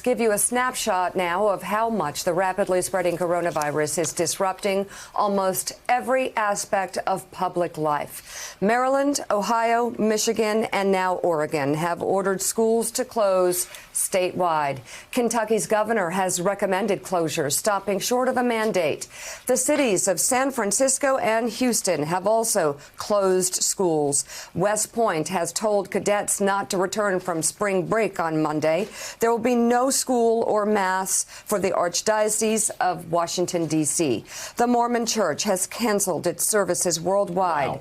Let's give you a snapshot now of how much the rapidly spreading coronavirus is disrupting almost every aspect of public life. Maryland, Ohio, Michigan, and now Oregon have ordered schools to close statewide. Kentucky's governor has recommended closures, stopping short of a mandate. The cities of San Francisco and Houston have also closed schools. West Point has told cadets not to return from spring break on Monday. There will be no school or mass for the Archdiocese of Washington, D.C. The Mormon Church has canceled its services worldwide. Wow.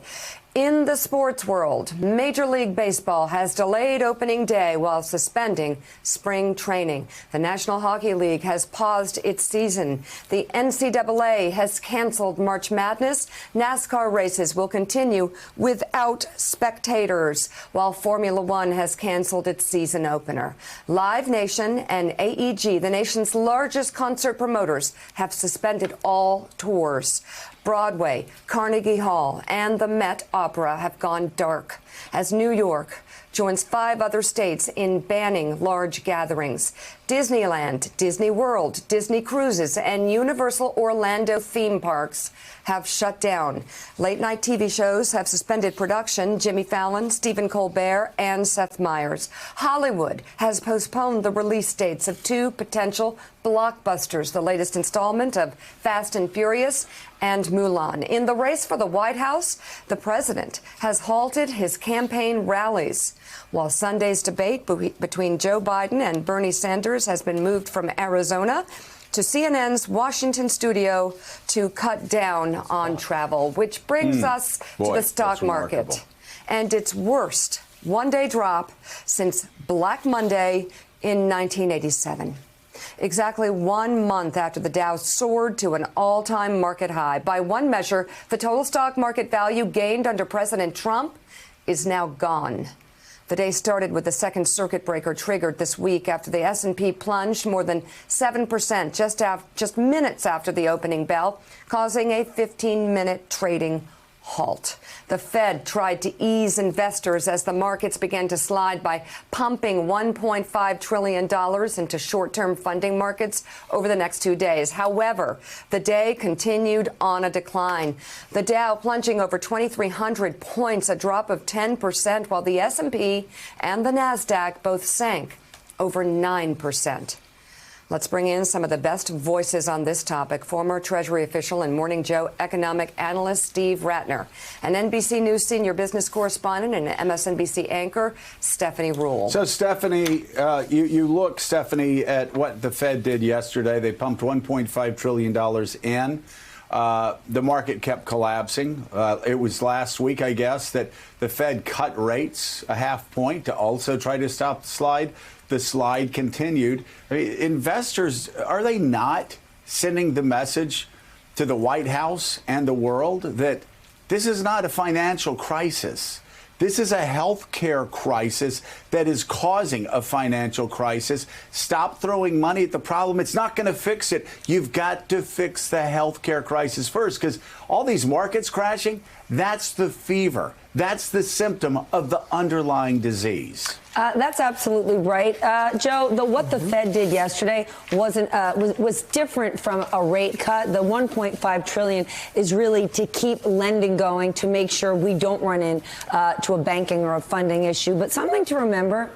In the sports world, Major League Baseball has delayed opening day while suspending spring training. The National Hockey League has paused its season. The NCAA has canceled March Madness. NASCAR races will continue without spectators, while Formula One has canceled its season opener. Live Nation and AEG, the nation's largest concert promoters, have suspended all tours. Broadway, Carnegie Hall, and the Met Opera have gone dark as New York joins 5 other states in banning large gatherings. Disneyland, Disney World, Disney Cruises, and Universal Orlando theme parks have shut down. Late-night TV shows have suspended production. Jimmy Fallon, Stephen Colbert, and Seth Meyers. Hollywood has postponed the release dates of 2 potential blockbusters, the latest installment of Fast and Furious and Mulan. In the race for the White House, the president has halted his campaign rallies, while Sunday's debate between Joe Biden and Bernie Sanders has been moved from Arizona to CNN's Washington studio to cut down on travel, which brings us to the stock market and its worst one-day drop since Black Monday in 1987. Exactly 1 month after the Dow soared to an all-time market high. By one measure, the total stock market value gained under President Trump is now gone. The day started with the second circuit breaker triggered this week after the S&P plunged more than 7% just minutes after the opening bell, causing a 15-minute trading halt. The Fed tried to ease investors as the markets began to slide by pumping $1.5 trillion into short-term funding markets over the next 2 days. However, the day continued on a decline. The Dow plunging over 2,300 points, a drop of 10%, while the S&P and the Nasdaq both sank over 9%. Let's bring in some of the best voices on this topic. Former Treasury official and Morning Joe economic analyst Steve Rattner, and NBC News senior business correspondent and MSNBC anchor Stephanie Ruhle. So, Stephanie, you look, Stephanie, at what the Fed did yesterday. They pumped $1.5 trillion in. The market kept collapsing. It was last week, I guess, that the Fed cut rates a half point to also try to stop the slide. The slide continued. I mean, investors, are they not sending the message to the White House and the world that this is not a financial crisis? This is a health care crisis that is causing a financial crisis. Stop throwing money at the problem. It's not going to fix it. You've got to fix the health care crisis first, because all these markets crashing, that's the fever. That's the symptom of the underlying disease. That's absolutely right, Joe. What the Fed did yesterday was different from a rate cut. The 1.5 trillion is really to keep lending going, to make sure we don't run in to a banking or a funding issue. But something to remember: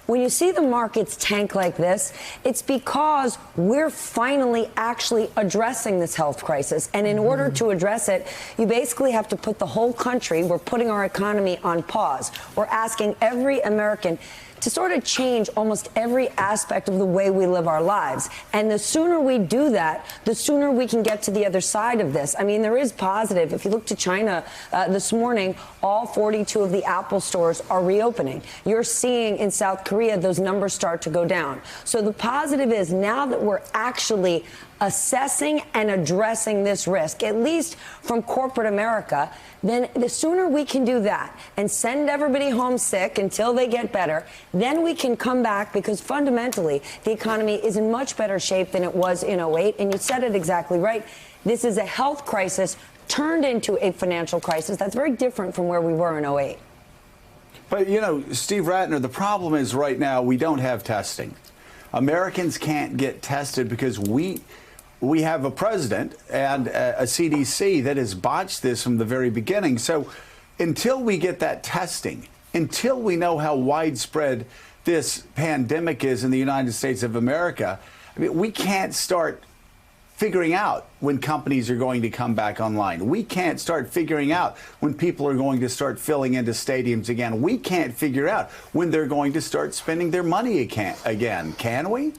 when you see the markets tank like this, it's because we're finally actually addressing this health crisis. And in order to address it, you basically have to put the whole country, we're putting our economy on pause. We're asking every American to sort of change almost every aspect of the way we live our lives. And the sooner we do that, the sooner we can get to the other side of this. I mean, there is positive. If you look to China this morning, all 42 of the Apple stores are reopening. You're seeing in South Korea those numbers start to go down. So the positive is, now that we're actually assessing and addressing this risk, at least from corporate America, then the sooner we can do that and send everybody home sick until they get better, then we can come back, because fundamentally the economy is in much better shape than it was in '08. And you said it exactly right. This is a health crisis turned into a financial crisis. That's very different from where we were in '08. But, you know, Steve Rattner, the problem is right now we don't have testing. Americans can't get tested because we have a president and a CDC that has botched this from the very beginning. So until we get that testing, until we know how widespread this pandemic is in the United States of America, I mean, we can't start figuring out when companies are going to come back online. We can't start figuring out when people are going to start filling into stadiums again. We can't figure out when they're going to start spending their money again. Can we?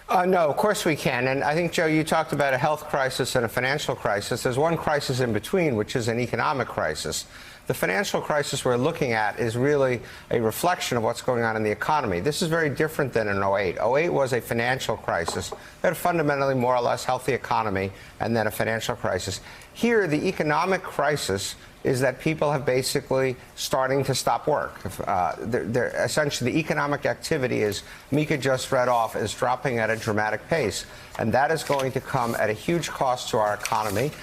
No, of course we can. And I think, Joe, you talked about a health crisis and a financial crisis. There's one crisis in between, which is an economic crisis. The financial crisis we're looking at is really a reflection of what's going on in the economy. This is very different than in 08. 08 was a financial crisis. We had a fundamentally more or less healthy economy and then a financial crisis. Here, the economic crisis is that people have basically starting to stop work. Essentially, the economic activity, as Mika just read off, is dropping at a dramatic pace. And that is going to come at a huge cost to our economy.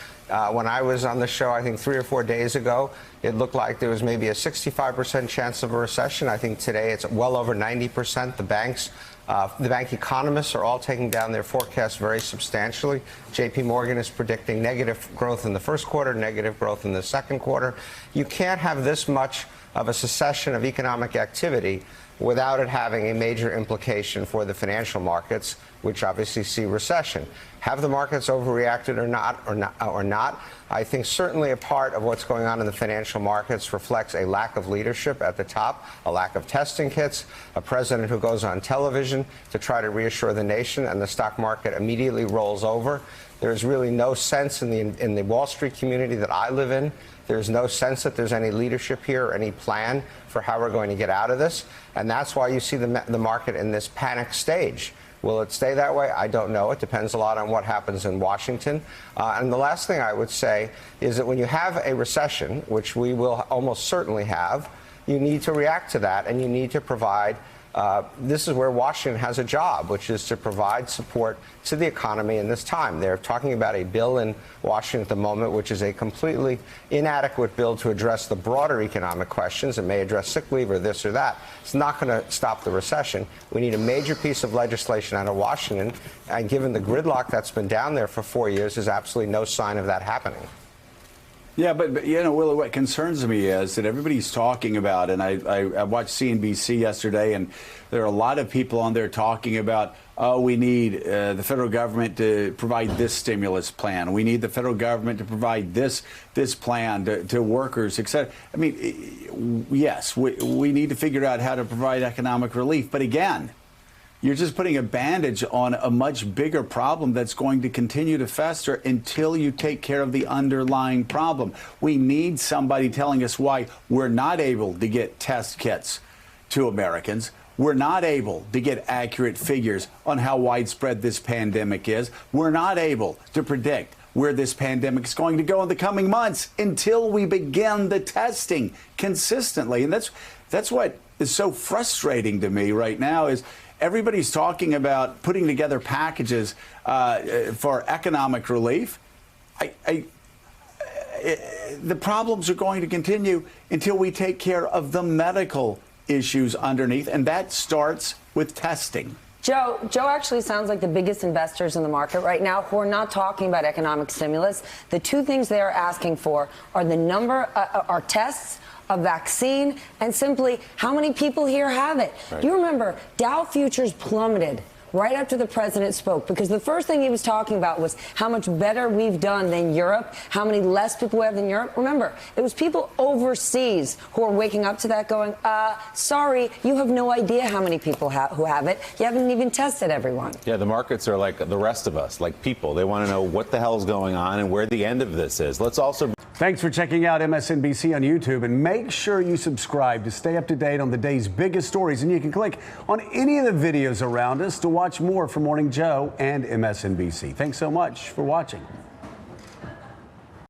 When I was on the show, I think 3 or 4 days ago, it looked like there was maybe a 65% chance of a recession. I think today it's well over 90%. The bank economists are all taking down their forecasts very substantially. JP Morgan is predicting negative growth in the first quarter, negative growth in the second quarter. You can't have this much of a cessation of economic activity without it having a major implication for the financial markets, which obviously see recession. Have the markets overreacted or not? I think certainly a part of what's going on in the financial markets reflects a lack of leadership at the top, a lack of testing kits, a president who goes on television to try to reassure the nation, and the stock market immediately rolls over. There is really no sense in the Wall Street community that I live in. There's no sense that there's any leadership here or any plan for how we're going to get out of this. And that's why you see the market in this panic stage. Will it stay that way? I don't know. It depends a lot on what happens in Washington. And the last thing I would say is that when you have a recession, which we will almost certainly have, you need to react to that, and you need to provide this is where Washington has a job, which is to provide support to the economy in this time. They're talking about a bill in Washington at the moment, which is a completely inadequate bill to address the broader economic questions. It may address sick leave or this or that. It's not going to stop the recession. We need a major piece of legislation out of Washington, and given the gridlock that's been down there for 4 years, there's absolutely no sign of that happening. Yeah, but you know, Willie, what concerns me is that everybody's talking about, and I watched CNBC yesterday, and there are a lot of people on there talking about, oh, we need the federal government to provide this stimulus plan. We need the federal government to provide this plan to workers, et cetera. I mean, yes, we need to figure out how to provide economic relief. But again, you're just putting a bandage on a much bigger problem that's going to continue to fester until you take care of the underlying problem. We need somebody telling us why we're not able to get test kits to Americans. We're not able to get accurate figures on how widespread this pandemic is. We're not able to predict where this pandemic is going to go in the coming months until we begin the testing consistently. And that's what is so frustrating to me right now is everybody's talking about putting together packages for economic relief. The problems are going to continue until we take care of the medical issues underneath, and that starts with testing. Joe actually sounds like the biggest investors in the market right now who are not talking about economic stimulus. The two things they are asking for are the number are tests, a vaccine, and simply how many people here have it. Right. Do you remember Dow futures plummeted right after the president spoke, because the first thing he was talking about was how much better we've done than Europe, how many less people we have than Europe. Remember, it was people overseas who are waking up to that going, sorry, you have no idea how many people who have it. You haven't even tested everyone. Yeah, the markets are like the rest of us, like people. They want to know what the hell is going on and where the end of this is. Let's also... Thanks for checking out MSNBC on YouTube, and make sure you subscribe to stay up to date on the day's biggest stories. And you can click on any of the videos around us to watch more from Morning Joe and MSNBC. Thanks so much for watching.